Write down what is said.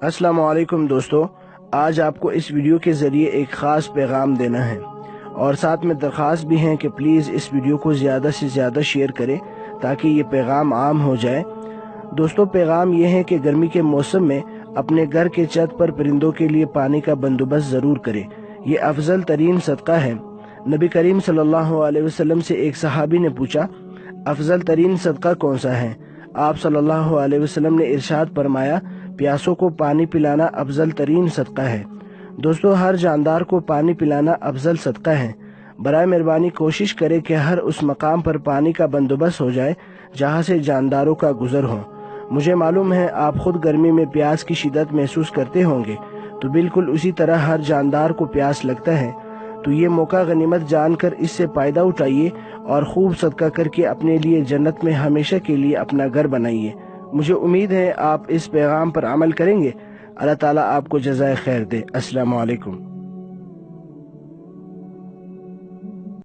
अस्सलाम वालेकुम दोस्तों, आज आपको इस वीडियो के ज़रिए एक ख़ास पैगाम देना है और साथ में दरख्वास्त भी है कि प्लीज़ इस वीडियो को ज़्यादा से ज़्यादा शेयर करें ताकि ये पैगाम आम हो जाए। दोस्तों, पैगाम ये है कि गर्मी के मौसम में अपने घर के छत पर परिंदों के लिए पानी का बंदोबस्त ज़रूर करें। ये अफजल तरीन सदका है। नबी करीम सल्लल्लाहु अलैहि वसल्लम से एक सहाबी ने पूछा, अफजल तरीन सदका कौन सा है? आप सल्लल्लाहु अलैहि वसल्लम ने इरशाद फरमाया, प्यासों को पानी पिलाना अफजल तरीन सदका है। दोस्तों, हर जानदार को पानी पिलाना अफजल सदका है। बराए मेहरबानी कोशिश करें कि हर उस मकाम पर पानी का बंदोबस्त हो जाए जहाँ से जानदारों का गुजर हो। मुझे मालूम है आप खुद गर्मी में प्यास की शिद्दत महसूस करते होंगे, तो बिल्कुल उसी तरह हर जानदार को प्यास लगता है। तो ये मौका गनीमत जानकर इससे फायदा उठाइए और खूब सदका करके अपने लिए जन्नत में हमेशा के लिए अपना घर बनाइए। मुझे उम्मीद है आप इस पैगाम पर अमल करेंगे। अल्लाह ताला आपको जज़ाए खैर दे। अस्सलाम वालेकुम।